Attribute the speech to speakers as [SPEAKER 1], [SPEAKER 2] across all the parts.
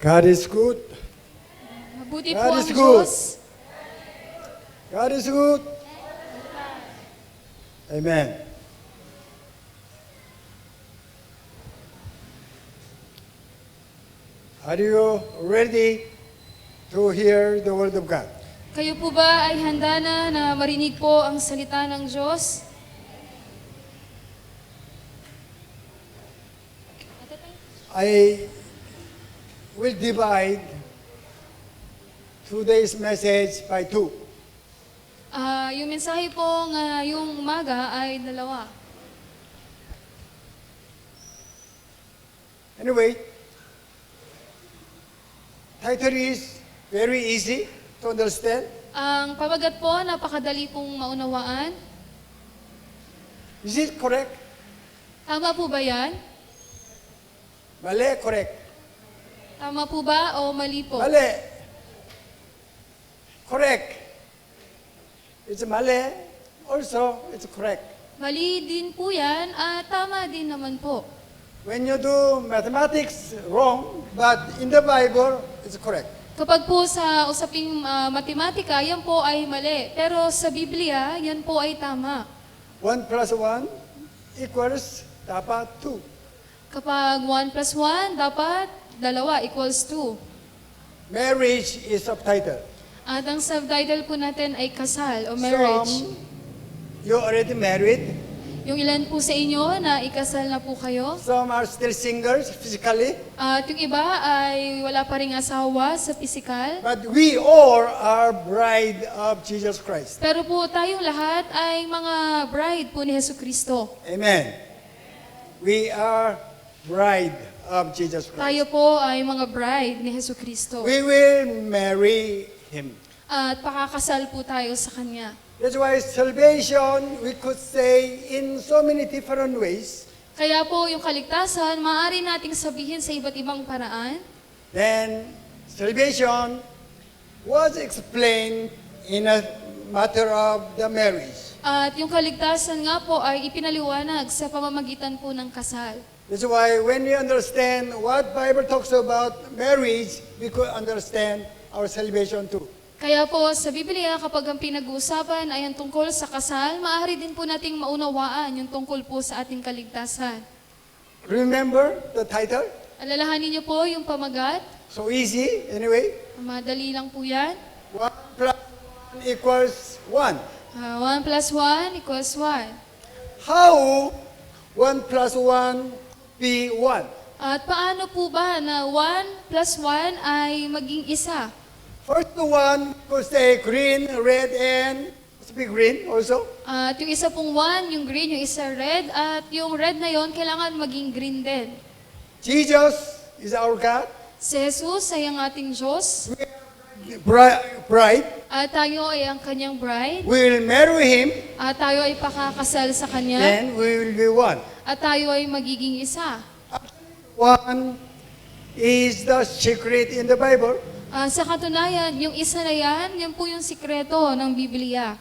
[SPEAKER 1] God is good.
[SPEAKER 2] Mabuti
[SPEAKER 1] God
[SPEAKER 2] po
[SPEAKER 1] is
[SPEAKER 2] ang
[SPEAKER 1] good.
[SPEAKER 2] Diyos.
[SPEAKER 1] God is good. Amen. Are you ready to hear the word of God?
[SPEAKER 2] Kayo po ba ay handa na marinig po ang salita ng Diyos?
[SPEAKER 1] I will divide today's message by two.
[SPEAKER 2] Yung mensahe po ngayong umaga ay dalawa.
[SPEAKER 1] Anyway, title is very easy to understand.
[SPEAKER 2] Ang pamagat po, napakadali pong maunawaan.
[SPEAKER 1] Is it correct?
[SPEAKER 2] Tama po ba yan?
[SPEAKER 1] Mali, correct.
[SPEAKER 2] Tama po ba o mali po?
[SPEAKER 1] Mali. Correct. It's mali. Also, it's correct.
[SPEAKER 2] Mali din po yan at tama din naman po.
[SPEAKER 1] When you do mathematics wrong, but in the Bible, it's correct.
[SPEAKER 2] Kapag po sa usaping matematika, yan po ay mali. Pero sa Biblia, yan po ay tama.
[SPEAKER 1] 1 plus 1 equals dapat 2.
[SPEAKER 2] Kapag 1 plus 1, dapat 2 equals 2.
[SPEAKER 1] Marriage is subtitle.
[SPEAKER 2] At ang subtitle po natin ay kasal o marriage.
[SPEAKER 1] Some, you already married.
[SPEAKER 2] Yung ilan po sa inyo na ikasal na po kayo.
[SPEAKER 1] Some are still singles physically.
[SPEAKER 2] At yung iba ay wala pa ring asawa sa pisikal.
[SPEAKER 1] But we all are bride of Jesus Christ.
[SPEAKER 2] Pero po tayong lahat ay mga bride po ni Jesucristo.
[SPEAKER 1] Amen. We are bride of Jesus Christ.
[SPEAKER 2] Tayo po ay mga bride ni Jesucristo.
[SPEAKER 1] We will marry Him.
[SPEAKER 2] At pakakasal po tayo sa Kanya.
[SPEAKER 1] That's why salvation, we could say in so many different ways.
[SPEAKER 2] Kaya po yung kaligtasan, maaari nating sabihin sa iba't ibang paraan.
[SPEAKER 1] Then salvation was explained in a matter of the marriage.
[SPEAKER 2] At yung kaligtasan nga po ay ipinaliwanag sa pamamagitan po ng kasal.
[SPEAKER 1] That's why when we understand what Bible talks about marriage, we could understand our salvation too.
[SPEAKER 2] Kaya po sa Biblia, kapag ang pinag-uusapan ay ang tungkol sa kasal, maaari din po nating maunawaan yung tungkol po sa ating kaligtasan.
[SPEAKER 1] Remember the title?
[SPEAKER 2] Alalahanin niyo po yung pamagat.
[SPEAKER 1] So easy, anyway.
[SPEAKER 2] Madali lang po yan.
[SPEAKER 1] 1 plus 1 equals 1.
[SPEAKER 2] 1 plus 1 equals 1.
[SPEAKER 1] How 1 plus 1 be 1?
[SPEAKER 2] At paano po ba na 1 plus 1 ay maging isa?
[SPEAKER 1] First one could say green, red, and must be green also.
[SPEAKER 2] At yung isa pong 1, yung green, yung isa red, at yung red na yon kailangan maging green din.
[SPEAKER 1] Jesus is our God.
[SPEAKER 2] Si Jesus ay ang ating Diyos,
[SPEAKER 1] Bride.
[SPEAKER 2] at tayo ay ang kanyang bride,
[SPEAKER 1] We will marry Him.
[SPEAKER 2] at tayo ay pakakasal sa kanya,
[SPEAKER 1] Then we will be one.
[SPEAKER 2] at tayo ay magiging isa.
[SPEAKER 1] One is the secret in the Bible.
[SPEAKER 2] Sa katunayan, yung isa na yan po yung sikreto ng Biblia.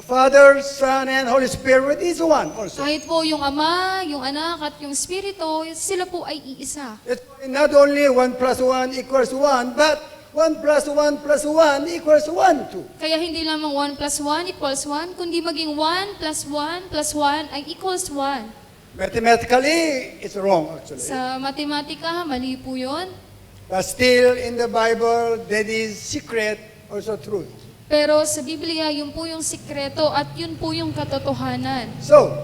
[SPEAKER 1] Father, Son, and Holy Spirit is one also.
[SPEAKER 2] Kahit po yung Ama, yung Anak, at yung Espiritu, sila po ay iisa.
[SPEAKER 1] It's not only 1 plus 1 equals 1, but 1 plus 1 plus 1 equals 1 too.
[SPEAKER 2] Kaya hindi lamang 1 plus 1 equals 1, kundi maging 1 plus 1 plus 1 ay equals 1.
[SPEAKER 1] Mathematically, it's wrong actually.
[SPEAKER 2] Sa matematika, mali po yun.
[SPEAKER 1] But still in the Bible, that is secret, also truth.
[SPEAKER 2] Pero sa Biblia, yun po yung sikreto at yun po yung katotohanan.
[SPEAKER 1] So,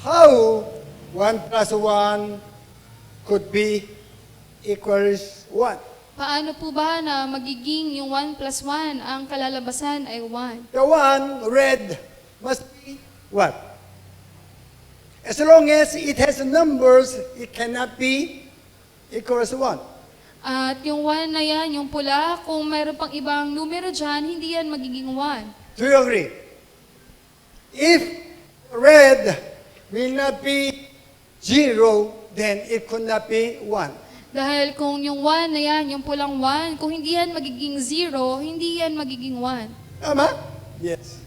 [SPEAKER 1] how 1 plus 1 could be equals 1?
[SPEAKER 2] Paano po ba na magiging yung 1 plus 1, ang kalalabasan ay 1?
[SPEAKER 1] The one, red, must be what? As long as it has numbers, it cannot be equals 1.
[SPEAKER 2] At yung 1 na yan, yung pula, kung mayroon pang ibang numero dyan, hindi yan magiging 1.
[SPEAKER 1] Do you agree? If red will not be 0, then it could not be 1.
[SPEAKER 2] Dahil kung yung 1 na yan, yung pulang 1, kung hindi yan magiging 0, hindi yan magiging 1.
[SPEAKER 1] Tama? Yes.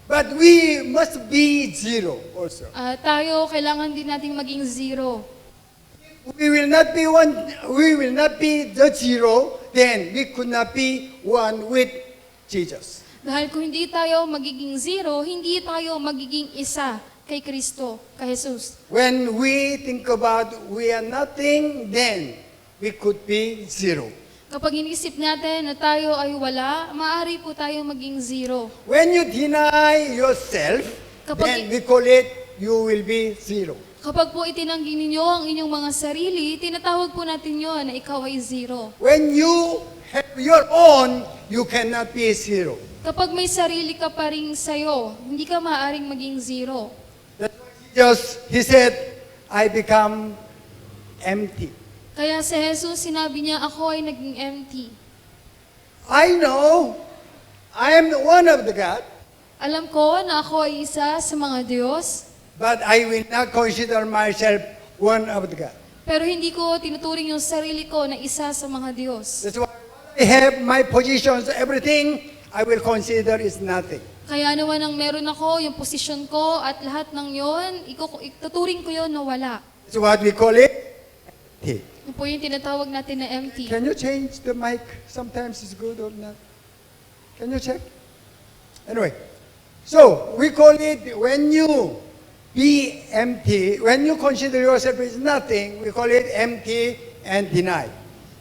[SPEAKER 1] But we must be 0 also.
[SPEAKER 2] Tayo, kailangan din nating maging 0.
[SPEAKER 1] we will not be one, we will not be the zero, then we could not be one with Jesus.
[SPEAKER 2] Dahil kung hindi tayo magiging zero, hindi tayo magiging isa kay Kristo, kay Jesus.
[SPEAKER 1] When we think about we are nothing, then we could be zero.
[SPEAKER 2] Kapag inisip natin na tayo ay wala, maaari po tayo maging zero.
[SPEAKER 1] When you deny yourself, then we call it you will be zero.
[SPEAKER 2] Kapag po itinanggi ninyo ang inyong mga sarili, tinatawag po natin yon na ikaw ay zero.
[SPEAKER 1] When you have your own, you cannot be zero.
[SPEAKER 2] Kapag may sarili ka pa rin sa'yo, hindi ka maaaring maging zero.
[SPEAKER 1] That's why he said, I become empty.
[SPEAKER 2] Kaya si Jesus, sinabi niya, ako ay naging empty.
[SPEAKER 1] I know I am one of the God,
[SPEAKER 2] Alam ko na ako ay isa sa mga Diyos,
[SPEAKER 1] but I will not consider myself one of the God.
[SPEAKER 2] pero hindi ko tinuturing yung sarili ko na isa sa mga Diyos.
[SPEAKER 1] That's why I have my positions, everything I will consider is nothing.
[SPEAKER 2] Kaya naman ang meron ako, yung posisyon ko at lahat ng yon, ituturing ko yon na wala.
[SPEAKER 1] That's what we call it. Empty.
[SPEAKER 2] Yun po yung tinatawag natin na empty.
[SPEAKER 1] Can you change the mic? Sometimes it's good or not. Can you check? Anyway, so we call it when you be empty, when you consider yourself as nothing, we call it empty and deny.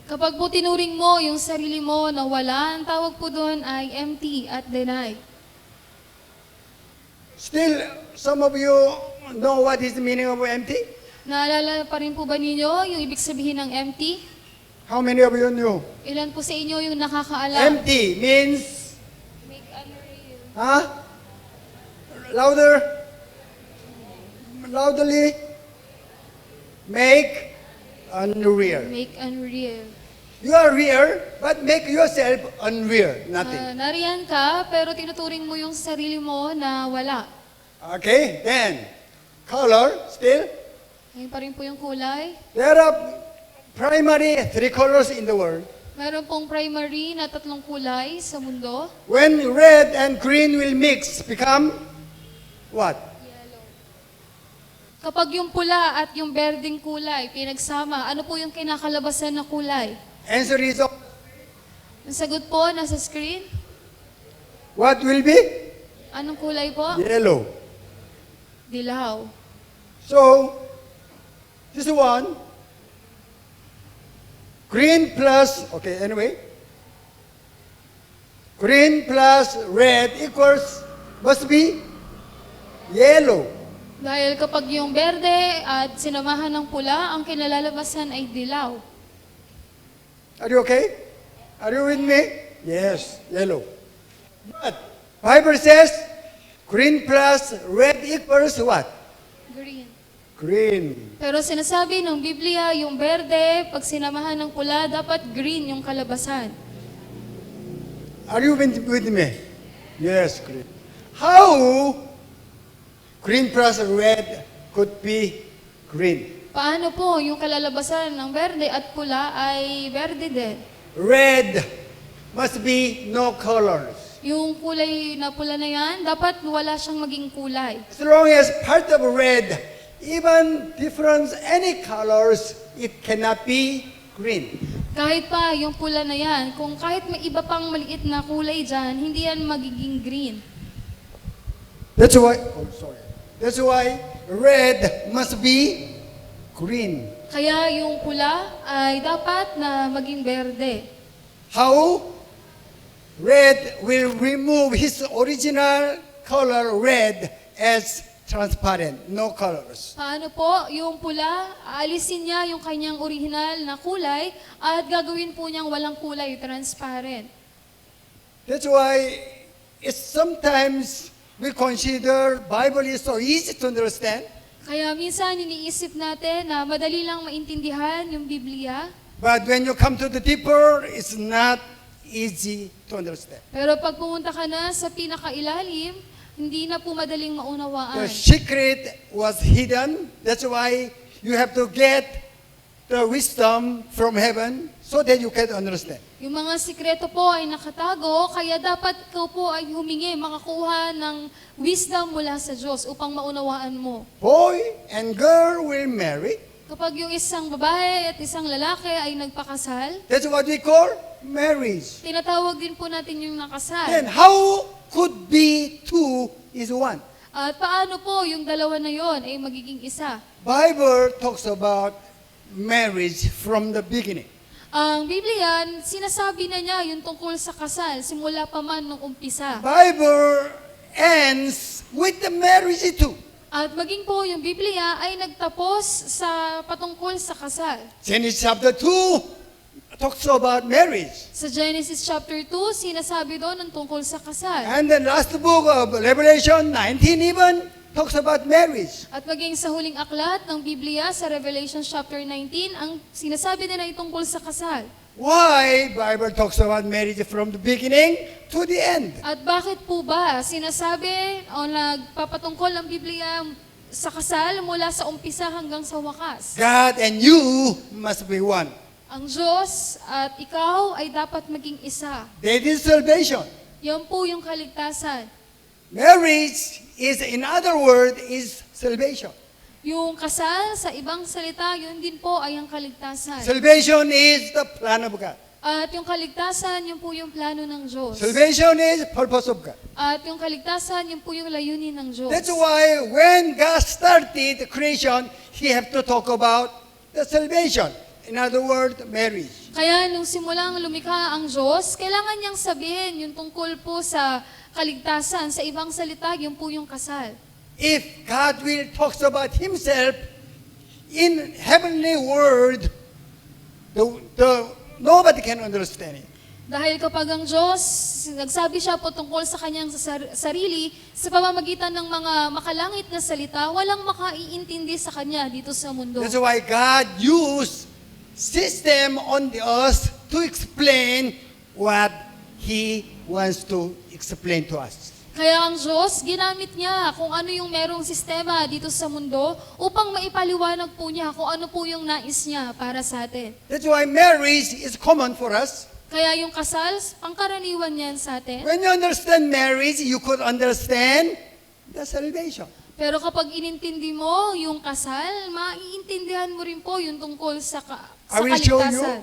[SPEAKER 2] Kapag po tinuring mo yung sarili mo na wala, ang tawag po doon ay empty at deny.
[SPEAKER 1] Still, some of you know what is the meaning of empty?
[SPEAKER 2] Naalala pa rin po ba ninyo yung ibig sabihin ng empty?
[SPEAKER 1] How many of you knew?
[SPEAKER 2] Ilan po sa inyo yung nakakaalam?
[SPEAKER 1] Empty means,
[SPEAKER 2] Make unreal.
[SPEAKER 1] huh? Louder? Loudly? Make unreal.
[SPEAKER 2] Make unreal.
[SPEAKER 1] You are real, but make yourself unreal. Nothing.
[SPEAKER 2] Nariyan ka, pero tinuturing mo yung sarili mo na wala.
[SPEAKER 1] Okay, then, color, still.
[SPEAKER 2] Ngayon pa rin po yung kulay.
[SPEAKER 1] There are primary three colors in the world.
[SPEAKER 2] Meron pong primary na 3 kulay sa mundo.
[SPEAKER 1] When red and green will mix, become what?
[SPEAKER 2] Kapag yung pula at yung berdeng kulay pinagsama, ano po yung kinakalabasan na kulay?
[SPEAKER 1] Answer is
[SPEAKER 2] Ang sagot po, nasa screen.
[SPEAKER 1] what will be?
[SPEAKER 2] Anong kulay po?
[SPEAKER 1] Yellow.
[SPEAKER 2] Dilaw.
[SPEAKER 1] So, this one, green plus, okay, anyway, green plus red equals, must be yellow.
[SPEAKER 2] Dahil kapag yung berde at sinamahan ng pula, ang kinalalabasan ay dilaw.
[SPEAKER 1] Are you okay? Are you with me? Yes, yellow. But Bible says green plus red equals what?
[SPEAKER 2] Green.
[SPEAKER 1] Green.
[SPEAKER 2] Pero sinasabi ng Biblia, yung berde, pag sinamahan ng pula, dapat green yung kalabasan.
[SPEAKER 1] Are you with me? Yes, green. How green plus red could be green?
[SPEAKER 2] Paano po yung kalalabasan ng berde at pula ay berde din?
[SPEAKER 1] Red must be no colors.
[SPEAKER 2] Yung kulay na pula na yan, dapat wala siyang maging kulay.
[SPEAKER 1] As long as part of red, even different any colors, it cannot be green.
[SPEAKER 2] Kahit pa yung pula na yan, kung kahit may iba pang maliit na kulay dyan, hindi yan magiging green.
[SPEAKER 1] That's why, oh sorry. That's why red must be green.
[SPEAKER 2] Kaya yung pula ay dapat na maging berde.
[SPEAKER 1] How? Red will remove his original color red as transparent, no colors.
[SPEAKER 2] Paano po? Yung pula, aalisin niya yung kanyang original na kulay at gagawin po niyang walang kulay, transparent.
[SPEAKER 1] That's why it's sometimes we consider Bible is so easy to understand,
[SPEAKER 2] Kaya minsan iniisip natin na madali lang maintindihan yung Biblia,
[SPEAKER 1] but when you come to the deeper, it's not easy to understand.
[SPEAKER 2] pero pag pumunta ka na sa pinakailalim, hindi na po madaling
[SPEAKER 1] The
[SPEAKER 2] maunawaan.
[SPEAKER 1] secret was hidden. That's why you have to get the wisdom from heaven so that you can understand.
[SPEAKER 2] Yung mga sikreto po ay nakatago, kaya dapat ikaw po ay humingi, makakuha ng wisdom mula sa Diyos upang maunawaan mo.
[SPEAKER 1] Boy and girl will marry.
[SPEAKER 2] Kapag yung isang babae at isang lalaki ay nagpakasal,
[SPEAKER 1] that's what we call marriage.
[SPEAKER 2] tinatawag din po natin yung nakasal.
[SPEAKER 1] Then how could be two is one?
[SPEAKER 2] At paano po yung dalawa na yon ay magiging isa?
[SPEAKER 1] Bible talks about marriage from the beginning.
[SPEAKER 2] Ang Biblia, sinasabi na niya yung tungkol sa kasal, simula pa man nung umpisa.
[SPEAKER 1] Bible ends with the marriage too.
[SPEAKER 2] At maging po yung Biblia ay nagtapos sa patungkol sa kasal.
[SPEAKER 1] Genesis chapter 2 talks about marriage.
[SPEAKER 2] Sa Genesis chapter 2, sinasabi doon ang tungkol sa kasal.
[SPEAKER 1] And the last book of Revelation 19 even talks about marriage.
[SPEAKER 2] At maging sa huling aklat ng Biblia sa Revelation chapter 19, ang sinasabi nila ay tungkol sa kasal.
[SPEAKER 1] Why Bible talks about marriage from the beginning to the end?
[SPEAKER 2] At bakit po ba sinasabi o nagpapatungkol ang Biblia sa kasal mula sa umpisa hanggang sa wakas?
[SPEAKER 1] God and you must be one.
[SPEAKER 2] Ang Diyos at ikaw ay dapat maging isa.
[SPEAKER 1] That is salvation.
[SPEAKER 2] Yan po yung kaligtasan.
[SPEAKER 1] Marriage is, in other words, is salvation.
[SPEAKER 2] Yung kasal, sa ibang salita, yun din po ay ang kaligtasan.
[SPEAKER 1] Salvation is the plan of God.
[SPEAKER 2] At yung kaligtasan, yun po yung plano ng Diyos.
[SPEAKER 1] Salvation is purpose of God.
[SPEAKER 2] At yung kaligtasan, yun po yung layunin ng Diyos.
[SPEAKER 1] That's why when God started the creation, He have to talk about the salvation. In other words, marriage.
[SPEAKER 2] Kaya nung simulang lumikha ang Diyos, kailangan niyang sabihin yung tungkol po sa kaligtasan. Sa ibang salita, yun po yung kasal.
[SPEAKER 1] If God will talk about Himself in heavenly word, nobody can understand it.
[SPEAKER 2] Dahil kapag ang Diyos, nagsabi siya po tungkol sa kanyang sarili, sa pamamagitan ng mga makalangit na salita, walang makaiintindi sa kanya dito sa mundo.
[SPEAKER 1] That's why God used system on the earth to explain what He wants to explain to us.
[SPEAKER 2] Kaya ang Diyos, ginamit niya kung ano yung merong sistema dito sa mundo upang maipaliwanag po niya kung ano po yung nais niya para sa atin.
[SPEAKER 1] That's why marriage is common for us.
[SPEAKER 2] Kaya yung kasal, pangkaraniwan yan sa atin.
[SPEAKER 1] When you understand marriage, you could understand the salvation.
[SPEAKER 2] Pero kapag inintindi mo yung kasal, maiintindihan mo rin po yung tungkol sa
[SPEAKER 1] I will show you
[SPEAKER 2] kaligtasan.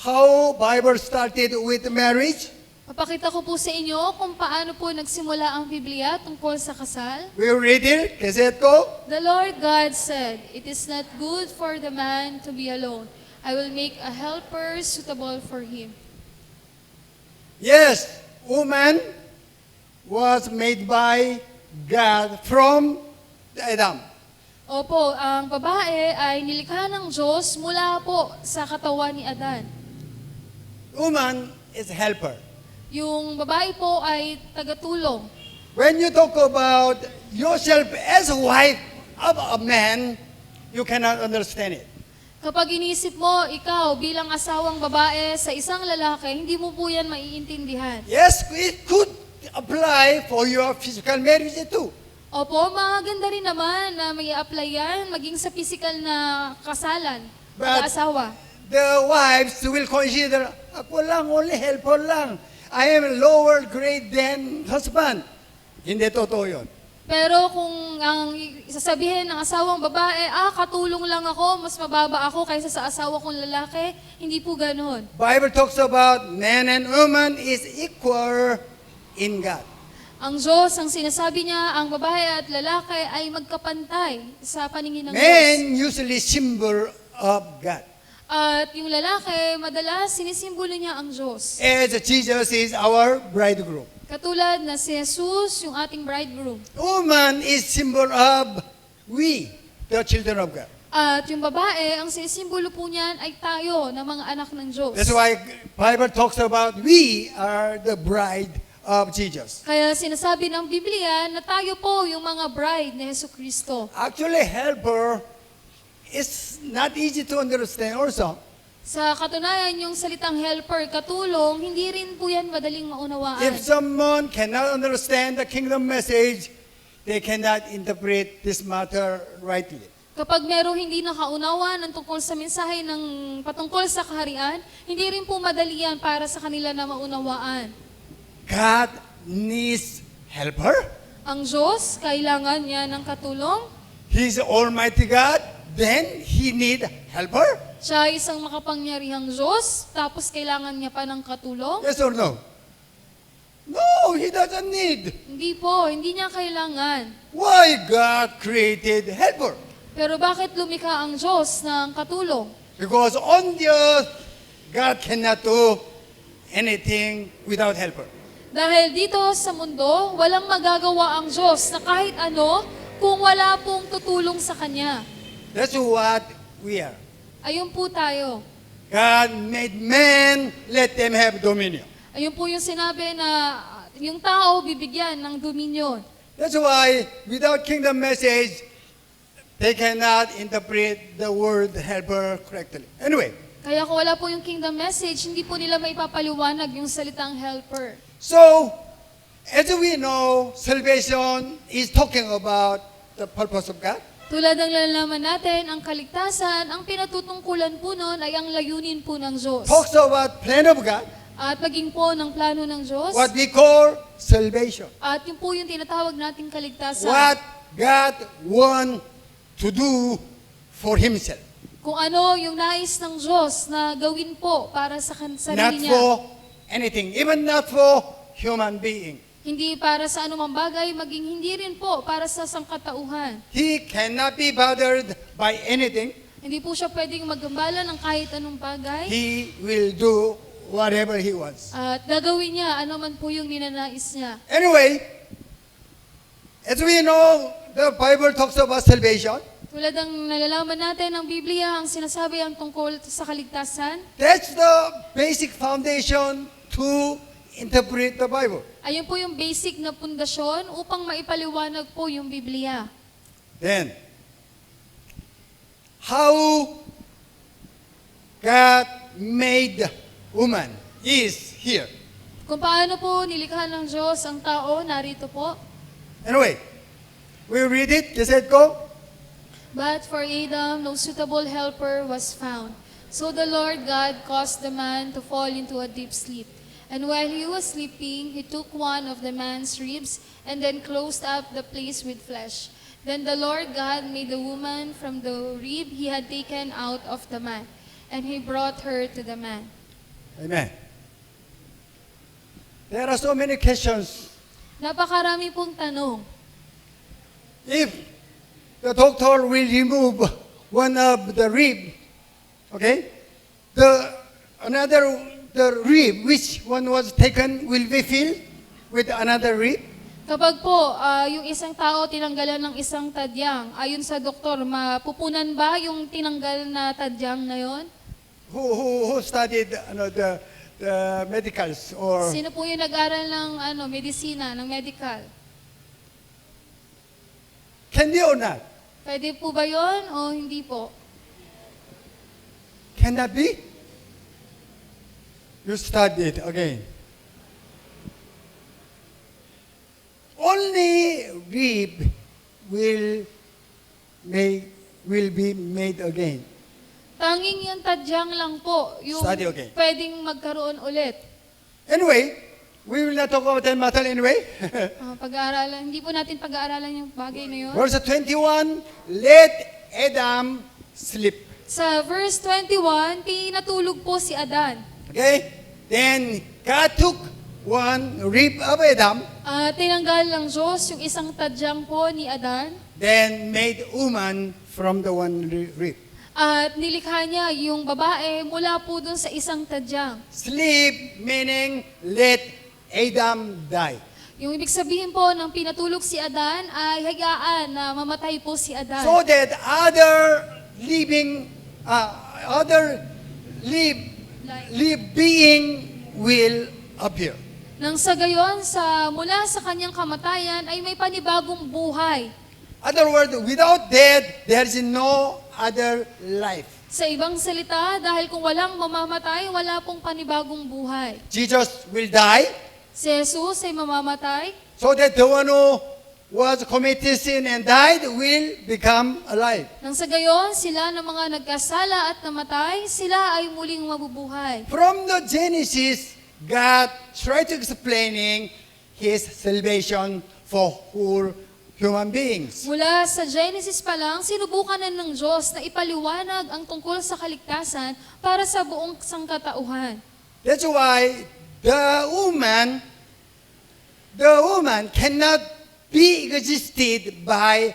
[SPEAKER 1] how Bible started with marriage.
[SPEAKER 2] Papakita ko po sa inyo kung paano po nagsimula ang Biblia tungkol sa kasal.
[SPEAKER 1] We read it. Kaset ko.
[SPEAKER 2] The Lord God said, "It is not good for the man to be alone. I will make a helper suitable for him."
[SPEAKER 1] Yes, woman was made by God from Adam.
[SPEAKER 2] Opo, ang babae ay nilikha ng Diyos mula po sa katawan ni Adan.
[SPEAKER 1] Woman is helper.
[SPEAKER 2] Yung babae po ay tagatulong.
[SPEAKER 1] When you talk about yourself as a wife of a man, you cannot understand it.
[SPEAKER 2] Kapag inisip mo, ikaw bilang asawang babae sa isang lalaki, hindi mo po yan maiintindihan.
[SPEAKER 1] Yes, it could apply for your physical marriage too.
[SPEAKER 2] Opo, maganda rin naman na may apply yan, maging sa physical na kasalan,
[SPEAKER 1] But-
[SPEAKER 2] pag-asawa.
[SPEAKER 1] The wives will consider, ako lang, only helper lang. I am lower grade than husband. Hindi totoo yun.
[SPEAKER 2] Pero kung ang sasabihin ng asawang babae, katulong lang ako, mas mababa ako kaysa sa asawa kong lalaki, hindi po ganoon.
[SPEAKER 1] Bible talks about man and woman is equal in God.
[SPEAKER 2] Ang Diyos, ang sinasabi niya, ang babae at lalaki ay magkapantay sa paningin ng Diyos.
[SPEAKER 1] Man usually symbol of God.
[SPEAKER 2] At yung lalaki, madalas sinisimbolo niya ang Diyos.
[SPEAKER 1] As Jesus is our bridegroom.
[SPEAKER 2] Katulad na si Jesus, yung ating bridegroom.
[SPEAKER 1] Woman is symbol of we, the children of God.
[SPEAKER 2] At yung babae, ang sinisimbolo po niyan ay tayo na mga anak ng Diyos.
[SPEAKER 1] That's why Bible talks about we are the bride of Jesus.
[SPEAKER 2] Kaya sinasabi ng Biblia na tayo po yung mga bride ni Jesucristo.
[SPEAKER 1] Actually, helper is not easy to understand also.
[SPEAKER 2] Sa katunayan, yung salitang helper, katulong, hindi rin po yan madaling maunawaan.
[SPEAKER 1] If someone cannot understand the kingdom message, they cannot interpret this matter rightly.
[SPEAKER 2] Kapag merong hindi nakaunawa ng tungkol sa mensahe ng patungkol sa kaharian, hindi rin po madali yan para sa kanila na maunawaan.
[SPEAKER 1] God needs helper.
[SPEAKER 2] Ang Diyos, kailangan niya ng katulong.
[SPEAKER 1] He's Almighty God, then he need helper?
[SPEAKER 2] Siya ay isang makapangyarihang Diyos, tapos kailangan niya pa ng katulong?
[SPEAKER 1] Yes or no? No, he doesn't need.
[SPEAKER 2] Hindi po, hindi niya kailangan.
[SPEAKER 1] Why God created helper?
[SPEAKER 2] Pero bakit lumikha ang Diyos ng katulong?
[SPEAKER 1] Because on the earth, God cannot do anything without helper.
[SPEAKER 2] Dahil dito sa mundo, walang magagawa ang Diyos na kahit ano kung wala pong tutulong sa Kanya.
[SPEAKER 1] That's what we are.
[SPEAKER 2] Ayun po tayo.
[SPEAKER 1] God made man, let them have dominion.
[SPEAKER 2] Ayun po yung sinabi na yung tao bibigyan ng dominion.
[SPEAKER 1] That's why without kingdom message, they cannot interpret the word helper correctly. Anyway,
[SPEAKER 2] Kaya kung wala po yung kingdom message, hindi po nila maipapaliwanag yung salitang helper.
[SPEAKER 1] so as we know, salvation is talking about the purpose of God.
[SPEAKER 2] Tulad ng nalalaman natin, ang kaligtasan, ang pinatutungkulan po nun ay ang layunin po ng Diyos.
[SPEAKER 1] Talks about plan of God,
[SPEAKER 2] At maging po ng plano ng Diyos.
[SPEAKER 1] what we call salvation.
[SPEAKER 2] At yun po yung tinatawag nating kaligtasan.
[SPEAKER 1] What God want to do for Himself.
[SPEAKER 2] Kung ano yung nais ng Diyos na gawin po para sa
[SPEAKER 1] Not
[SPEAKER 2] sarili niya.
[SPEAKER 1] for anything, even not for human being.
[SPEAKER 2] Hindi para sa anumang bagay, maging hindi rin po para sa sangkatauhan.
[SPEAKER 1] He cannot be bothered by anything.
[SPEAKER 2] Hindi po siya pwedeng maggambala ng kahit anong bagay.
[SPEAKER 1] He will do whatever He wants.
[SPEAKER 2] At gagawin niya ano man po yung ninanais niya.
[SPEAKER 1] Anyway, as we know, the Bible talks about salvation.
[SPEAKER 2] Tulad ng nalalaman natin ng Biblia, ang sinasabi ang tungkol sa kaligtasan.
[SPEAKER 1] That's the basic foundation to interpret the Bible.
[SPEAKER 2] Ayun po yung basic na pundasyon upang maipaliwanag po yung Biblia.
[SPEAKER 1] Then, how God made woman is here.
[SPEAKER 2] Kung paano po nilikha ng Diyos ang tao, narito po.
[SPEAKER 1] Anyway, we read it. Just let go.
[SPEAKER 2] But for Adam, no suitable helper was found. So the Lord God caused the man to fall into a deep sleep. And while he was sleeping, he took one of the man's ribs and then closed up the place with flesh. Then the Lord God made the woman from the rib he had taken out of the man, and he brought her to the man.
[SPEAKER 1] Amen. There are so many questions.
[SPEAKER 2] Napakarami pong tanong.
[SPEAKER 1] If the doctor will remove one of the rib, okay, the rib, which one was taken, will be filled with another rib.
[SPEAKER 2] Kapag po, yung isang tao tinanggalan ng isang tadyang, ayon sa doktor, mapupunan ba yung tinanggal na tadyang na yon?
[SPEAKER 1] Who studied the medicals or
[SPEAKER 2] Sino po yung nag-aral ng medisina, ng medical?
[SPEAKER 1] can they or not?
[SPEAKER 2] Pwede po ba yon o hindi po?
[SPEAKER 1] Can that be? You studied again. Only rib will be made again.
[SPEAKER 2] Tanging yung tadyang lang po, yung
[SPEAKER 1] Study, okay.
[SPEAKER 2] pwedeng magkaroon ulit.
[SPEAKER 1] Anyway, we will not talk about that matter anyway.
[SPEAKER 2] Pag-aaralan, hindi po natin pag-aaralan yung bagay na yun.
[SPEAKER 1] Verse 21, let Adam sleep.
[SPEAKER 2] Sa verse 21, pinatulog po si Adan.
[SPEAKER 1] Okay? Then God took one rib of Adam,
[SPEAKER 2] Tinanggal ng Diyos yung isang tadyang po ni Adan.
[SPEAKER 1] then made woman from the one rib.
[SPEAKER 2] At nilikha niya yung babae mula po dun sa isang tadyang.
[SPEAKER 1] Sleep meaning let Adam die.
[SPEAKER 2] Yung ibig sabihin po ng pinatulog si Adan ay hayaan na mamatay po si Adan.
[SPEAKER 1] So that other live being will appear.
[SPEAKER 2] Nang sa gayon, mula sa kanyang kamatayan ay may panibagong buhay.
[SPEAKER 1] Other words, without death, there is no other life.
[SPEAKER 2] Sa ibang salita, dahil kung walang mamamatay, wala pong panibagong buhay.
[SPEAKER 1] Jesus will die,
[SPEAKER 2] Si Jesus ay mamamatay,
[SPEAKER 1] so that the one who was committed sin and died will become alive.
[SPEAKER 2] nang sa gayon, sila ng mga nagkasala at namatay, sila ay muling mabubuhay.
[SPEAKER 1] From the Genesis, God tried to explaining His salvation for whole human beings.
[SPEAKER 2] Mula sa Genesis pa lang, sinubukan na ng Diyos na ipaliwanag ang tungkol sa kaligtasan para sa buong sangkatauhan.
[SPEAKER 1] That's why the woman cannot be existed by,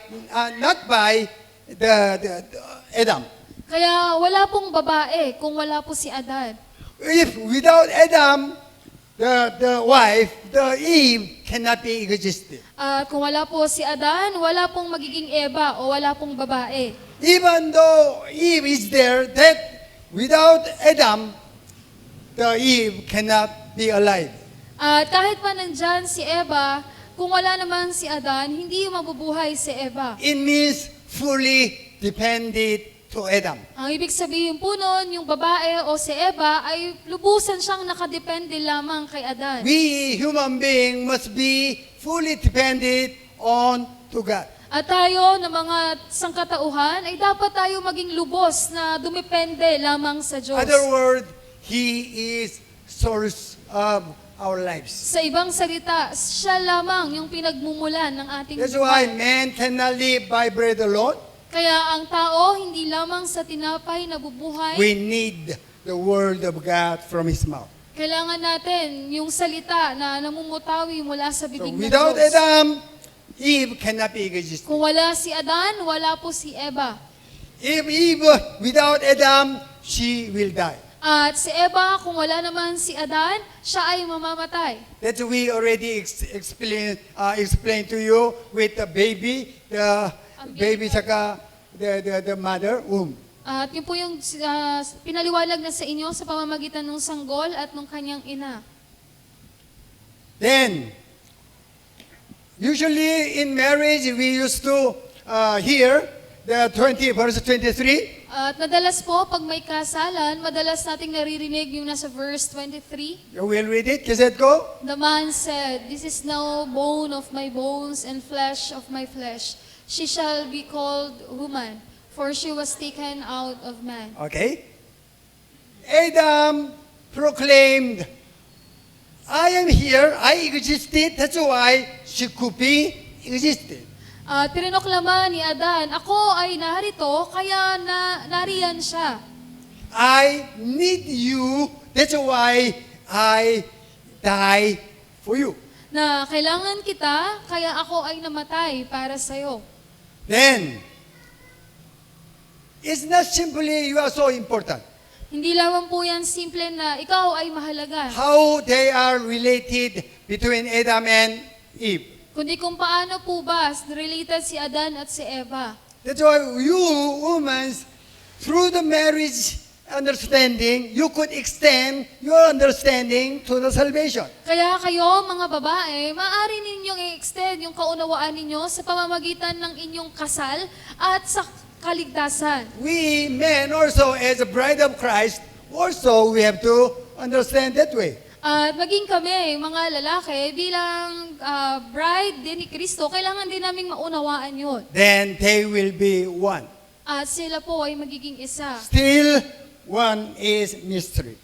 [SPEAKER 1] not by the Adam.
[SPEAKER 2] Kaya wala pong babae kung wala po si Adan.
[SPEAKER 1] If without Adam, the wife, the Eve cannot be existed.
[SPEAKER 2] At kung wala po si Adan, wala pong magiging Eva o wala pong babae.
[SPEAKER 1] Even though Eve is there, that without Adam, the Eve cannot be alive.
[SPEAKER 2] At kahit pa nandyan si Eva, kung wala naman si Adan, hindi mabubuhay si Eva.
[SPEAKER 1] It means fully dependent to Adam.
[SPEAKER 2] Ang ibig sabihin po nun, yung babae o si Eva ay lubusan siyang nakadepende lamang kay Adan.
[SPEAKER 1] We human being must be fully dependent on to God.
[SPEAKER 2] At tayo na mga sangkatauhan ay dapat tayo maging lubos na dumepende lamang sa Diyos.
[SPEAKER 1] Other word, He is source of our lives.
[SPEAKER 2] Sa ibang salita, siya lamang yung pinagmumulan ng ating
[SPEAKER 1] That's why
[SPEAKER 2] buhay.
[SPEAKER 1] man cannot live by bread alone.
[SPEAKER 2] Kaya ang tao, hindi lamang sa tinapay nabubuhay,
[SPEAKER 1] We need the word of God from His mouth.
[SPEAKER 2] kailangan natin yung salita na namumutawi mula sa
[SPEAKER 1] So
[SPEAKER 2] bibig ng
[SPEAKER 1] without
[SPEAKER 2] Diyos.
[SPEAKER 1] Adam, Eve cannot be existed.
[SPEAKER 2] Kung wala si Adan, wala po si Eva.
[SPEAKER 1] If Eve without Adam, she will die.
[SPEAKER 2] At si Eva, kung wala naman si Adan, siya ay mamamatay.
[SPEAKER 1] That we already explain to you with the baby, saka the mother womb.
[SPEAKER 2] At yun po yung pinaliwalag na sa inyo sa pamamagitan ng sanggol at ng kanyang ina.
[SPEAKER 1] Then, usually in marriage, we used to hear the verse 23.
[SPEAKER 2] At madalas po, pag may kasalan, madalas nating naririnig yung nasa verse 23.
[SPEAKER 1] You will read it. Kiset ko.
[SPEAKER 2] The man said, "This is now bone of my bones and flesh of my flesh. She shall be called woman, for she was taken out of man."
[SPEAKER 1] Okay. Adam proclaimed, I am here, I existed, that's why she could be existed.
[SPEAKER 2] Tinoklaman ni Adan, ako ay narito, kaya nariyan siya.
[SPEAKER 1] I need you, that's why I die for you.
[SPEAKER 2] Na kailangan kita, kaya ako ay namatay para sa'yo.
[SPEAKER 1] Then, it's not simply you are so important.
[SPEAKER 2] Hindi lamang po yan simple na ikaw ay mahalaga.
[SPEAKER 1] How they are related between Adam and Eve.
[SPEAKER 2] Kundi kung paano po ba related si Adan at si Eva.
[SPEAKER 1] That's why you, women, through the marriage understanding, you could extend your understanding to the salvation.
[SPEAKER 2] Kaya kayo, mga babae, maaari ninyong i-extend yung kaunawaan ninyo sa pamamagitan ng inyong kasal at sa kaligtasan.
[SPEAKER 1] We men also, as a bride of Christ, also we have to understand that way.
[SPEAKER 2] At maging kami, mga lalaki, bilang bride din ni Kristo, kailangan din naming maunawaan yun.
[SPEAKER 1] Then they will be one.
[SPEAKER 2] At sila po ay magiging isa.
[SPEAKER 1] Still, one is mystery.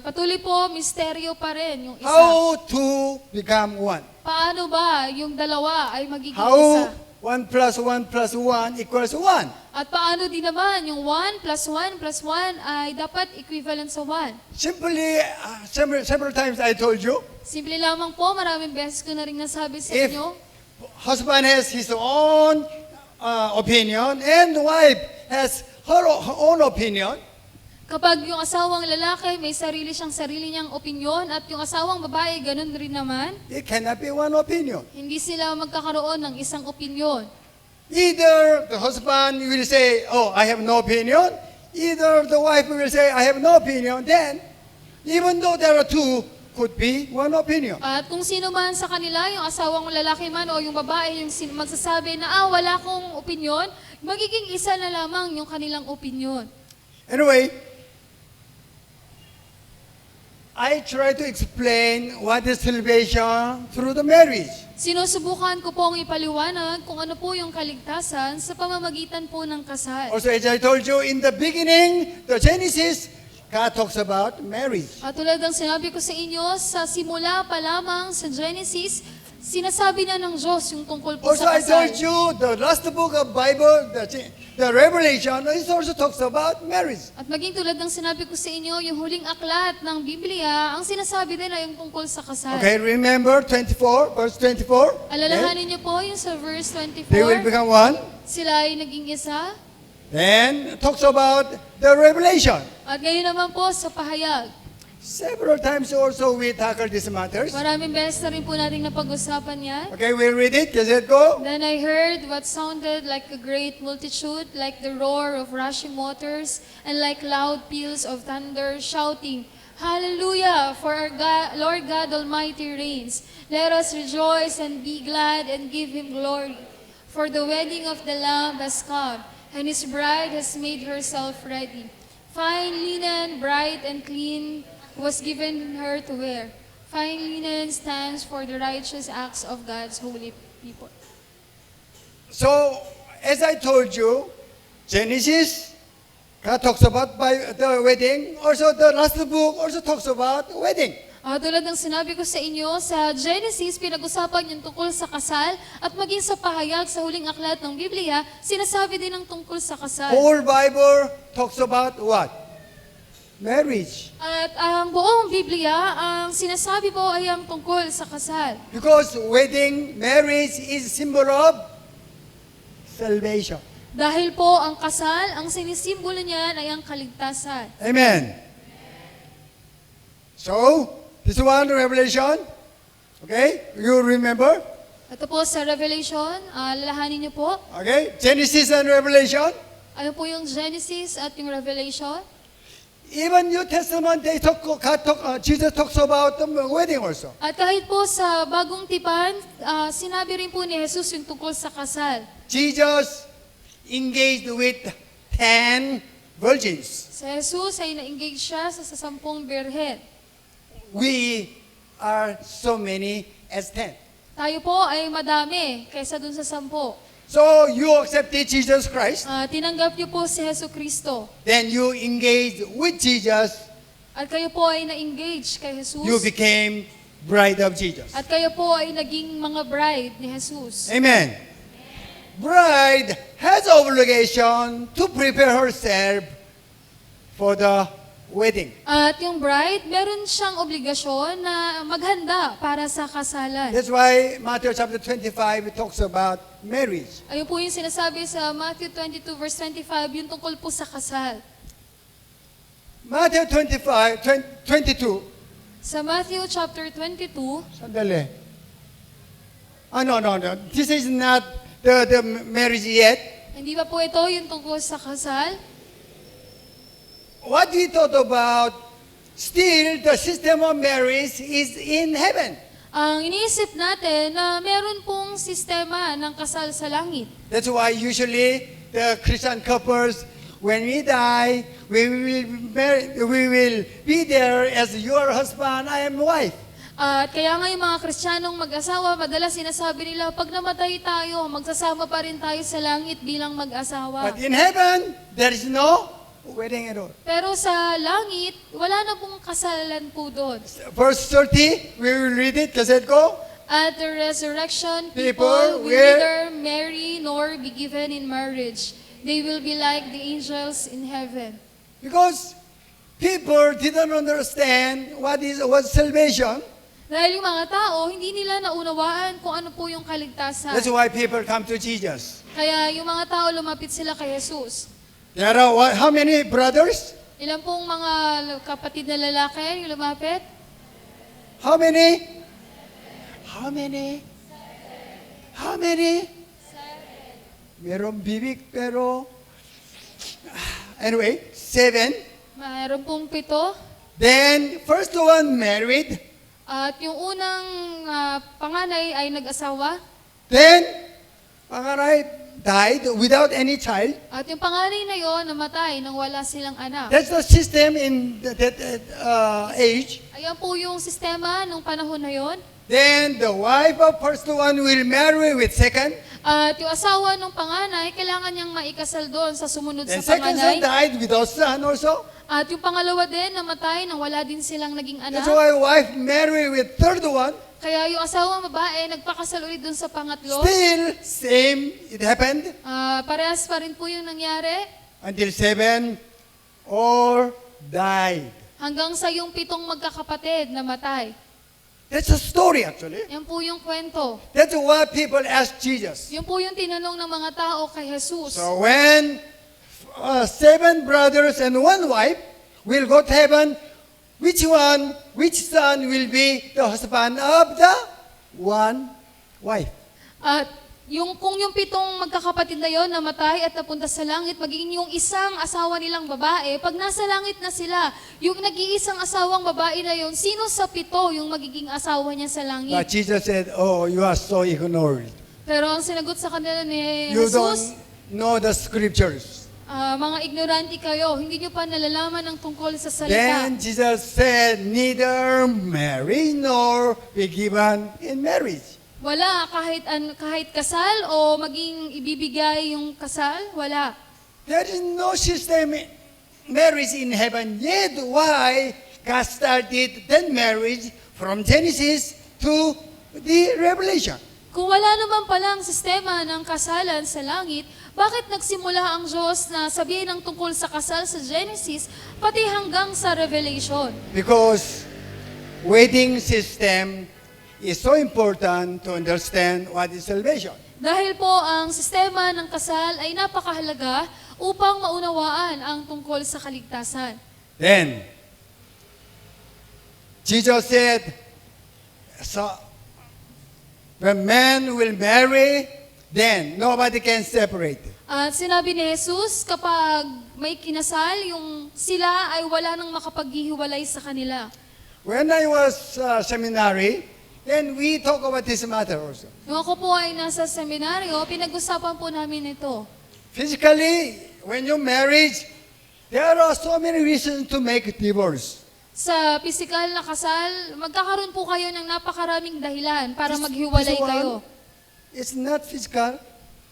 [SPEAKER 2] Patuloy po, misteryo pa rin yung isa.
[SPEAKER 1] How to become one?
[SPEAKER 2] Paano ba yung dalawa ay magiging
[SPEAKER 1] How
[SPEAKER 2] isa?
[SPEAKER 1] 1 plus 1 plus 1 equals 1?
[SPEAKER 2] At paano din naman yung 1 plus 1 plus 1 ay dapat equivalent sa 1?
[SPEAKER 1] Simply, several times I told you,
[SPEAKER 2] Simple lamang po, maraming beses ko na rin nasabi sa
[SPEAKER 1] if
[SPEAKER 2] inyo.
[SPEAKER 1] husband has his own opinion and wife has her own opinion,
[SPEAKER 2] Kapag yung asawang lalaki may sarili niyang opinyon at yung asawang babae ganun rin naman,
[SPEAKER 1] it cannot be one opinion.
[SPEAKER 2] hindi sila magkakaroon ng isang opinyon.
[SPEAKER 1] Either the husband will say, oh, I have no opinion. Either the wife will say, I have no opinion. Then, even though there are two, could be one opinion.
[SPEAKER 2] At kung sino man sa kanila, yung asawang lalaki man o yung babae, yung magsasabi na, wala kong opinyon, magiging isa na lamang yung kanilang opinyon.
[SPEAKER 1] Anyway, I try to explain what is salvation through the marriage.
[SPEAKER 2] Sinusubukan ko pong ipaliwanag kung ano po yung kaligtasan sa pamamagitan po ng kasal.
[SPEAKER 1] Also, as I told you, in the beginning, the Genesis, God talks about marriage.
[SPEAKER 2] At tulad ng sinabi ko sa inyo, sa simula pa lamang sa Genesis, sinasabi na ng Diyos yung tungkol po
[SPEAKER 1] Also,
[SPEAKER 2] sa
[SPEAKER 1] I
[SPEAKER 2] kasal.
[SPEAKER 1] told you, the last book of Bible, the Revelation, it also talks about marriage.
[SPEAKER 2] At maging tulad ng sinabi ko sa inyo, yung huling aklat ng Biblia, ang sinasabi din ay yung tungkol sa kasal.
[SPEAKER 1] Okay, remember 24, verse 24? Okay?
[SPEAKER 2] Alalahanin niyo po yung sa verse
[SPEAKER 1] They will
[SPEAKER 2] 24,
[SPEAKER 1] become one.
[SPEAKER 2] sila ay naging isa.
[SPEAKER 1] Then, talks about the Revelation.
[SPEAKER 2] At ngayon naman po sa pahayag.
[SPEAKER 1] Several times also we tackle these matters.
[SPEAKER 2] Maraming beses na rin po natin napag-usapan yan.
[SPEAKER 1] Okay, we'll read it. Does it go?
[SPEAKER 2] Then I heard what sounded like a great multitude, like the roar of rushing waters, and like loud peals of thunder, shouting, Hallelujah! For our God, Lord God Almighty reigns. Let us rejoice and be glad and give Him glory. For the wedding of the Lamb has come, and His bride has made herself ready. Fine linen, bright and clean, was given her to wear. Fine linen stands for the righteous acts of God's holy people.
[SPEAKER 1] So, as I told you, Genesis talks about the wedding. Also, the last book also talks about wedding.
[SPEAKER 2] Tulad ng sinabi ko sa inyo, sa Genesis, pinag-usapan yung tungkol sa kasal at maging sa pahayag sa huling aklat ng Biblia, sinasabi din ang tungkol sa kasal.
[SPEAKER 1] Whole Bible talks about what? Marriage.
[SPEAKER 2] At ang buong Biblia, ang sinasabi po ay ang tungkol sa kasal.
[SPEAKER 1] Because wedding, marriage is symbol of salvation.
[SPEAKER 2] Dahil po ang kasal, ang sinisimbolo niyan ay ang kaligtasan.
[SPEAKER 1] Amen. So, this one, Revelation. Okay, you remember?
[SPEAKER 2] Ito po sa Revelation, lalahanin niyo po.
[SPEAKER 1] Okay, Genesis and Revelation.
[SPEAKER 2] Ano po yung Genesis at yung Revelation?
[SPEAKER 1] Even New Testament, Jesus talks about the wedding also.
[SPEAKER 2] At kahit po sa Bagong Tipan, sinabi rin po ni Jesus yung tungkol sa kasal.
[SPEAKER 1] Jesus engaged with 10 virgins.
[SPEAKER 2] Sa Jesus ay na-engage siya sa 10 birhen.
[SPEAKER 1] We are so many as 10.
[SPEAKER 2] Tayo po ay madami kaysa dun sa 10.
[SPEAKER 1] So you accepted Jesus Christ,
[SPEAKER 2] Tinanggap niyo po si Jesu Kristo.
[SPEAKER 1] then you engaged with Jesus,
[SPEAKER 2] At kayo po ay na-engage kay Jesus.
[SPEAKER 1] you became bride of Jesus.
[SPEAKER 2] At kayo po ay naging mga bride ni Jesus.
[SPEAKER 1] Amen. Bride has obligation to prepare herself for the wedding.
[SPEAKER 2] At yung bride, meron siyang obligasyon na maghanda para sa kasalan.
[SPEAKER 1] That's why Matthew chapter 25 talks about marriage.
[SPEAKER 2] Ayun po yung sinasabi sa Matthew 22 verse 25, yung tungkol po sa kasal.
[SPEAKER 1] Matthew 22.
[SPEAKER 2] Sa Matthew chapter 22,
[SPEAKER 1] Sandali. No. This is not the marriage yet.
[SPEAKER 2] hindi pa po ito yung tungkol sa kasal.
[SPEAKER 1] What we thought about, still the system of marriage is in heaven.
[SPEAKER 2] Ang iniisip natin na meron pong sistema ng kasal sa langit.
[SPEAKER 1] That's why usually the Christian couples, when we die, we will be there as your husband, I am wife.
[SPEAKER 2] At kaya nga yung mga Kristiyanong mag-asawa, madalas sinasabi nila, pag namatay tayo, magsasama pa rin tayo sa langit bilang mag-asawa.
[SPEAKER 1] But in heaven, there is no wedding at all.
[SPEAKER 2] Pero sa langit, wala na pong kasalan po doon.
[SPEAKER 1] Verse 30, we will read it. Does it go?
[SPEAKER 2] At the resurrection,
[SPEAKER 1] People
[SPEAKER 2] people will
[SPEAKER 1] will-
[SPEAKER 2] neither marry nor be given in marriage. They will be like the angels in heaven.
[SPEAKER 1] Because people didn't understand what salvation.
[SPEAKER 2] Dahil yung mga tao, hindi nila naunawaan kung ano po yung kaligtasan.
[SPEAKER 1] That's why people come to Jesus.
[SPEAKER 2] Kaya yung mga tao, lumapit sila kay Jesus.
[SPEAKER 1] There are how many brothers?
[SPEAKER 2] Ilan pong mga kapatid na lalaki yung lumapit?
[SPEAKER 1] How many? How many? How many? Merong bibig pero anyway, 7.
[SPEAKER 2] Mayroon pong 7.
[SPEAKER 1] Then first one married.
[SPEAKER 2] At yung unang panganay ay nag-asawa.
[SPEAKER 1] Then panganay died without any child.
[SPEAKER 2] At yung panganay na yon namatay nang wala silang anak.
[SPEAKER 1] That's the system in that age.
[SPEAKER 2] Ayan po yung sistema nung panahon na yon.
[SPEAKER 1] Then the wife of first one will marry with second.
[SPEAKER 2] At yung asawa nung panganay, kailangan niyang maikasal doon sa sumunod
[SPEAKER 1] Then
[SPEAKER 2] sa
[SPEAKER 1] second son
[SPEAKER 2] panganay.
[SPEAKER 1] died without son also.
[SPEAKER 2] At yung pangalawa din, namatay nang wala din silang naging anak.
[SPEAKER 1] That's why wife marry with third one.
[SPEAKER 2] Kaya yung asawang babae, nagpakasal ulit dun sa pangatlo.
[SPEAKER 1] Still, same, it happened
[SPEAKER 2] Parehas pa rin po yung nangyari.
[SPEAKER 1] until 7 all died.
[SPEAKER 2] Hanggang sa yung 7 magkakapatid na matay.
[SPEAKER 1] That's a story actually.
[SPEAKER 2] Yan po yung kwento.
[SPEAKER 1] That's what people ask Jesus.
[SPEAKER 2] Yun po yung tinanong ng mga tao kay Jesus.
[SPEAKER 1] So when 7 brothers and 1 wife will go to heaven, which son will be the husband of the 1 wife?
[SPEAKER 2] At kung yung 7 magkakapatid na yon namatay at napunta sa langit, magiging yung isang asawa nilang babae, pag nasa langit na sila, yung nag-iisang asawang babae na yon, sino sa 7 yung magiging asawa niya sa langit?
[SPEAKER 1] But Jesus said, oh, you are so ignorant.
[SPEAKER 2] Pero ang sinagot sa kanila ni
[SPEAKER 1] You
[SPEAKER 2] Jesus,
[SPEAKER 1] don't know the scriptures.
[SPEAKER 2] mga ignorante kayo, hindi nyo pa nalalaman ang tungkol sa salita.
[SPEAKER 1] Then Jesus said, neither marry nor be given in marriage.
[SPEAKER 2] Wala, kahit kasal o maging ibibigay yung kasal, wala.
[SPEAKER 1] There is no system marriage in heaven. Yet why God started then marriage from Genesis to the Revelation?
[SPEAKER 2] Kung wala naman palang sistema ng kasalan sa langit, bakit nagsimula ang Diyos na sabihin ang tungkol sa kasal sa Genesis, pati hanggang sa Revelation?
[SPEAKER 1] Because wedding system is so important to understand what is salvation.
[SPEAKER 2] Dahil po ang sistema ng kasal ay napakahalaga upang maunawaan ang tungkol sa kaligtasan.
[SPEAKER 1] Then, Jesus said, so, when man will marry, then nobody can separate.
[SPEAKER 2] At sinabi ni Jesus, kapag may kinasal, yung sila ay wala nang makapaghihiwalay sa kanila.
[SPEAKER 1] When I was seminary, then we talk about this matter also.
[SPEAKER 2] Nung ako po ay nasa seminaryo, pinag-usapan po namin ito.
[SPEAKER 1] Physically, when you marriage, there are so many reasons to make divorce.
[SPEAKER 2] Sa pisikal na kasal, magkakaroon po kayo ng napakaraming dahilan para maghiwalay
[SPEAKER 1] This one,
[SPEAKER 2] kayo.
[SPEAKER 1] It's not physical,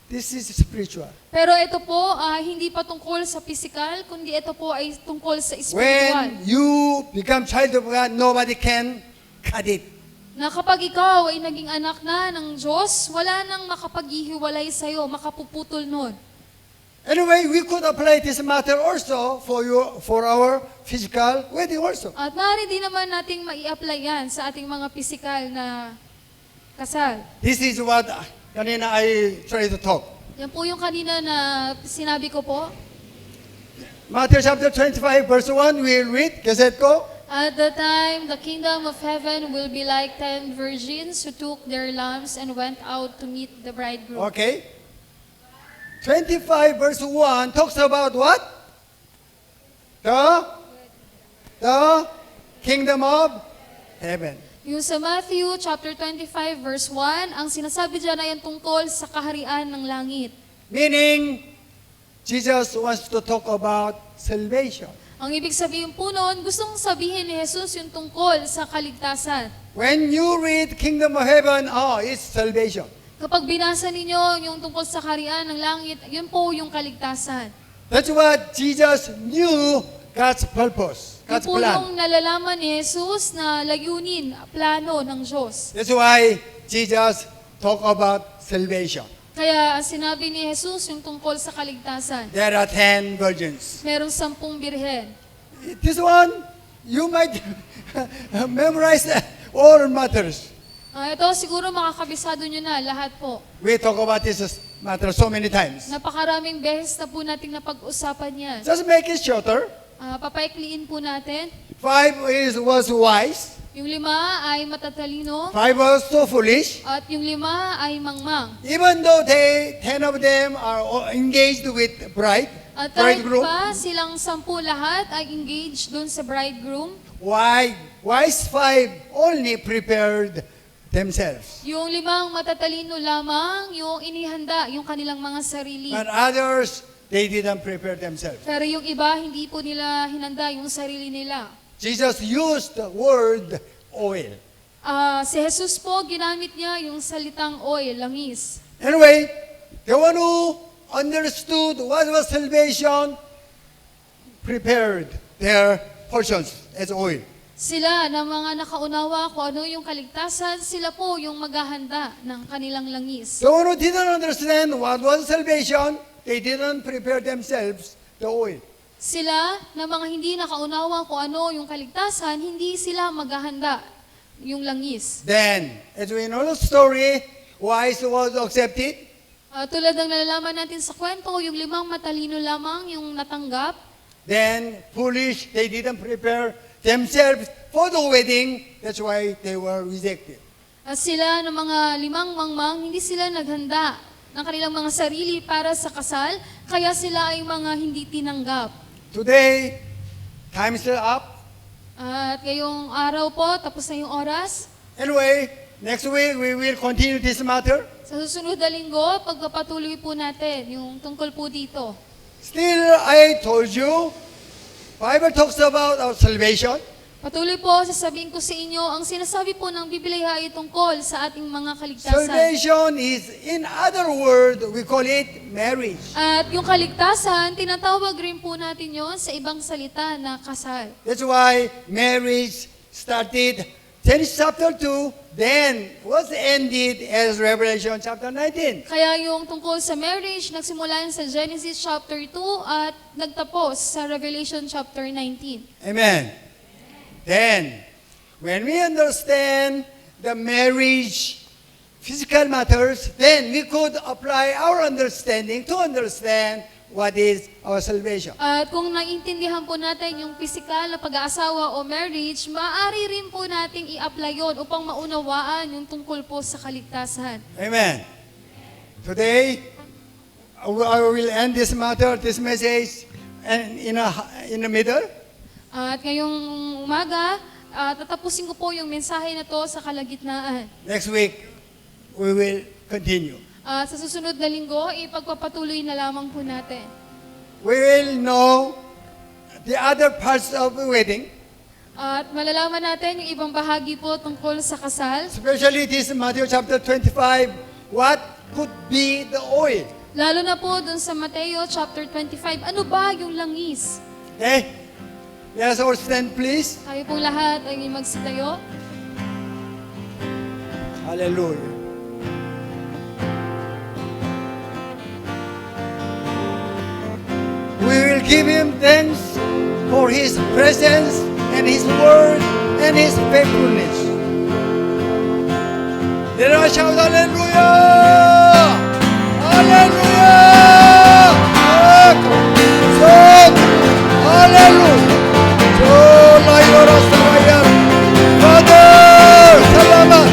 [SPEAKER 1] this is spiritual.
[SPEAKER 2] Pero ito po, hindi pa tungkol sa pisikal, kundi ito po ay tungkol sa spiritual.
[SPEAKER 1] When you become child of God, nobody can cut it.
[SPEAKER 2] Na kapag ikaw ay naging anak na ng Diyos, wala nang makapaghihiwalay sa'yo, makapuputol nun.
[SPEAKER 1] Anyway, we could apply this matter also for our physical wedding also.
[SPEAKER 2] At maaari din naman nating mai-apply yan sa ating mga pisikal na kasal.
[SPEAKER 1] This is what kanina I try to talk.
[SPEAKER 2] Yan po yung kanina na sinabi ko po.
[SPEAKER 1] Matthew chapter 25 verse 1, we'll read. Kaset ko.
[SPEAKER 2] At the time, the kingdom of heaven will be like 10 virgins who took their lamps and went out to meet the bridegroom.
[SPEAKER 1] Okay. 25 verse 1 talks about what? The kingdom of heaven.
[SPEAKER 2] Yung sa Matthew chapter 25 verse 1, ang sinasabi dyan ay ang tungkol sa kaharian ng langit.
[SPEAKER 1] Meaning, Jesus wants to talk about salvation.
[SPEAKER 2] Ang ibig sabihin po noon, gustong sabihin ni Jesus yung tungkol sa kaligtasan.
[SPEAKER 1] When you read kingdom of heaven, it's salvation.
[SPEAKER 2] Kapag binasa ninyo yung tungkol sa kaharian ng langit, yun po yung kaligtasan.
[SPEAKER 1] That's what Jesus knew God's purpose,
[SPEAKER 2] Yun
[SPEAKER 1] God's
[SPEAKER 2] po
[SPEAKER 1] plan.
[SPEAKER 2] yung nalalaman ni Jesus na layunin, plano ng Diyos.
[SPEAKER 1] That's why Jesus talk about salvation.
[SPEAKER 2] Kaya sinabi ni Jesus yung tungkol sa kaligtasan.
[SPEAKER 1] There are 10 virgins.
[SPEAKER 2] Merong 10 birhen.
[SPEAKER 1] This one, you might memorize all matters.
[SPEAKER 2] Ito siguro makakabisado nyo na lahat po.
[SPEAKER 1] We talk about this matter so many times.
[SPEAKER 2] Napakaraming beses na po nating napag-usapan yan.
[SPEAKER 1] Just make it shorter.
[SPEAKER 2] Papaikliin po natin.
[SPEAKER 1] 5 was wise.
[SPEAKER 2] Yung 5 ay matatalino.
[SPEAKER 1] 5 was so foolish.
[SPEAKER 2] At yung 5 ay mangmang.
[SPEAKER 1] Even though 10 of them are engaged with
[SPEAKER 2] At kahit
[SPEAKER 1] bridegroom.
[SPEAKER 2] pa silang 10 lahat ay engaged dun sa bridegroom,
[SPEAKER 1] Why? Wise 5 only prepared themselves.
[SPEAKER 2] yung 5 matatalino lamang yung inihanda, yung kanilang mga sarili.
[SPEAKER 1] And others, they didn't prepare themselves.
[SPEAKER 2] Pero yung iba, hindi po nila hinanda yung sarili nila.
[SPEAKER 1] Jesus used the word oil.
[SPEAKER 2] Si Jesus po, ginamit niya yung salitang oil, langis.
[SPEAKER 1] Anyway, the one who understood what was salvation prepared their portions as oil.
[SPEAKER 2] Sila na mga nakaunawa kung ano yung kaligtasan, sila po yung maghahanda ng kanilang langis.
[SPEAKER 1] The one who didn't understand what was salvation, they didn't prepare themselves the oil.
[SPEAKER 2] Sila na mga hindi nakaunawa kung ano yung kaligtasan, hindi sila maghahanda yung langis.
[SPEAKER 1] Then, as we know the story, wise was accepted.
[SPEAKER 2] Tulad ng nalalaman natin sa kwento, yung 5 matalino lamang yung natanggap.
[SPEAKER 1] Then, foolish, they didn't prepare themselves for the wedding. That's why they were rejected.
[SPEAKER 2] At sila ng mga 5 mangmang, hindi sila naghanda ng kanilang mga sarili para sa kasal, kaya sila ay mga hindi tinanggap.
[SPEAKER 1] Today, time is still up.
[SPEAKER 2] At ngayong araw po, tapos na yung oras.
[SPEAKER 1] Anyway, next week we will continue this matter.
[SPEAKER 2] Sa susunod na linggo, pagpapatuloy po natin yung tungkol po dito.
[SPEAKER 1] Still, I told you, Bible talks about our salvation.
[SPEAKER 2] Patuloy po, sasabihin ko sa inyo, ang sinasabi po ng Biblia ay tungkol sa ating mga kaligtasan.
[SPEAKER 1] Salvation is, in other words, we call it marriage.
[SPEAKER 2] At yung kaligtasan, tinatawag rin po natin yon sa ibang salita na kasal.
[SPEAKER 1] That's why marriage started Genesis chapter 2, then was ended as Revelation chapter 19.
[SPEAKER 2] Kaya yung tungkol sa marriage, nagsimula yan sa Genesis chapter 2 at nagtapos sa Revelation chapter 19.
[SPEAKER 1] Amen. Then, when we understand the marriage physical matters, then we could apply our understanding to understand what is our salvation.
[SPEAKER 2] At kung naiintindihan po natin yung physical na pag-aasawa o marriage, maaari rin po nating i-apply yun upang maunawaan yung tungkol po sa kaligtasan.
[SPEAKER 1] Amen. Today, I will end this matter, this message, and in the middle.
[SPEAKER 2] At ngayong umaga, tatapusin ko po yung mensahe na to sa kalagitnaan.
[SPEAKER 1] Next week, we will continue.
[SPEAKER 2] Sa susunod na linggo, ipagpapatuloy na lamang po natin.
[SPEAKER 1] We will know the other parts of the wedding,
[SPEAKER 2] At malalaman natin yung ibang bahagi po tungkol sa kasal.
[SPEAKER 1] especially this Matthew chapter 25, what could be the oil.
[SPEAKER 2] Lalo na po dun sa Mateo chapter 25, ano ba yung langis?
[SPEAKER 1] Okay? Let us all stand, please.
[SPEAKER 2] Tayo pong lahat ay magsitayo.
[SPEAKER 1] Hallelujah. We will give Him thanks for His presence and His word and His faithfulness. Let us shout hallelujah! Hallelujah! Hallelujah! Father, salamat!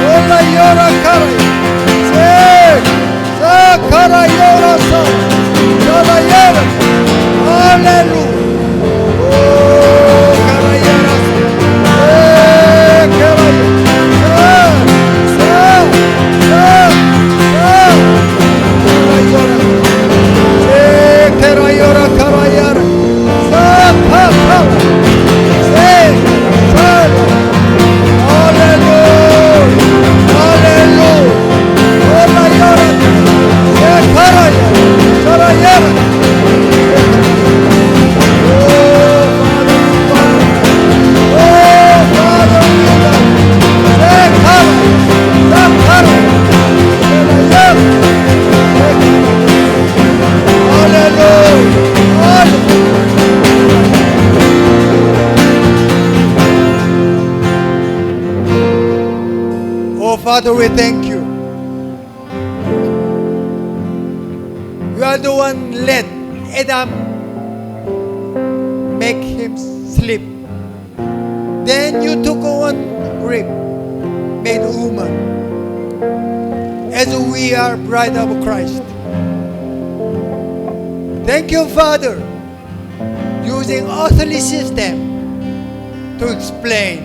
[SPEAKER 1] Ola yora karay! Sakara yora sa! Yora yora! Hallelujah! Oh, karayara sa! Karayara! Karayara! Karayara! Father, we thank you. You are the one let Adam make him sleep. Then you took one rib, made woman, as we are bride of Christ. Thank you, Father, using earthly system to explain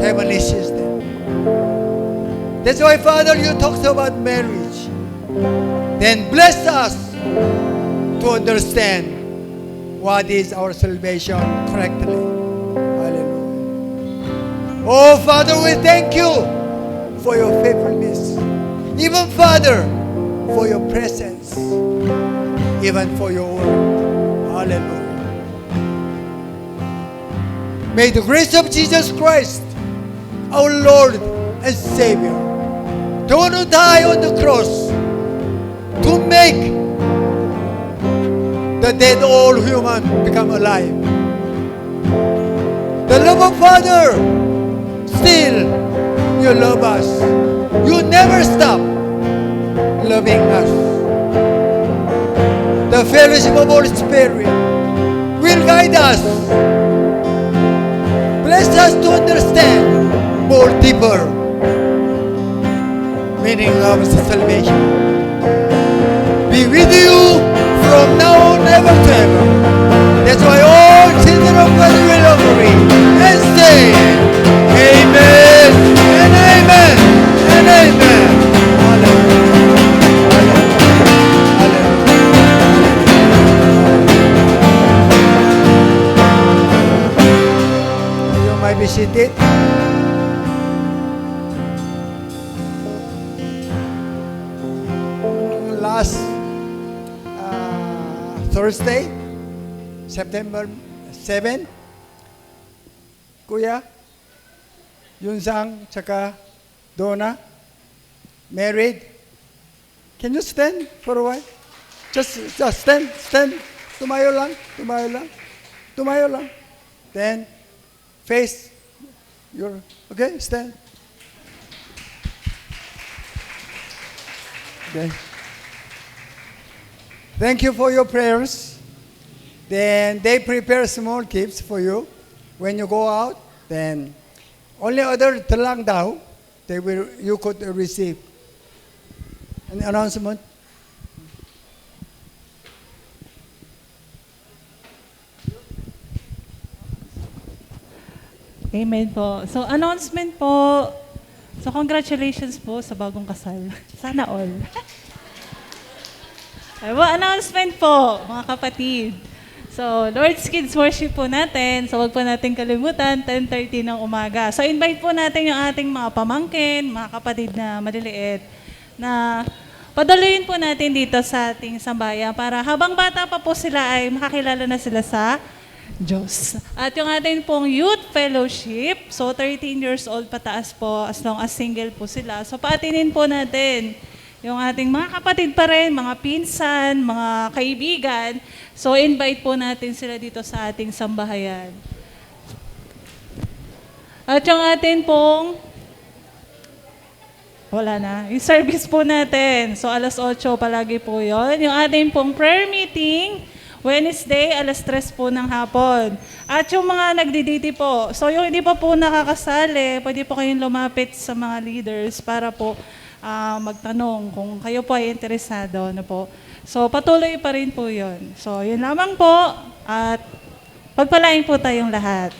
[SPEAKER 1] heavenly system. That's why, Father, you talked about marriage. Then bless us to understand what is our salvation correctly. Hallelujah. Oh, Father, we thank you for your faithfulness. Even, Father, for your presence. Even for your word. Hallelujah. May the grace of Jesus Christ, our Lord and Savior, the one who died on the cross to make the dead all human become alive. The love of Father, still you love us. You never stop loving us. The fellowship of Holy Spirit will guide us. Bless us to understand more deeper meaning of salvation. Be with you from now on ever to ever. That's why all children of God will agree and say, Amen and Amen and Amen. Hallelujah. Hallelujah. You might be seated. Last Thursday, September 7, Kuya, Yunsang, tsaka Donna, married. Can you stand for a while? Just stand. Tumayo lang. Then, face your, okay, stand. Okay. Thank you for your prayers. Then they prepare small gifts for you. When you go out, then only other talang daw you could receive. An announcement.
[SPEAKER 3] Amen po. So, announcement po. So, congratulations po sa bagong kasal. Sana all. Announcement po, mga kapatid. So, Lord's Kids Worship po natin. So, wag po natin kalimutan, 10:30 ng umaga. So, invite po natin yung ating mga pamangkin, mga kapatid na maliliit, na padaluyin po natin dito sa ating sambayan para habang bata pa po sila ay makakilala na sila sa Diyos. At yung ating pong youth fellowship, so 13 years old pataas po, as long as single po sila. So, paatinin po natin yung ating mga kapatid pa rin, mga pinsan, mga kaibigan. So, invite po natin sila dito sa ating sambahayan. At yung ating pong, wala na, yung service po natin. So, alas 8 palagi po yon. Yung ating pong prayer meeting, Wednesday, alas 3 po ng hapon. At yung mga nagdiditi po, so yung hindi pa po nakakasali, pwede po kayong lumapit sa mga leaders para po magtanong kung kayo po ay interesado. Ano po. So, patuloy pa rin po yun. So, yun lamang po at pagpalain po tayong lahat.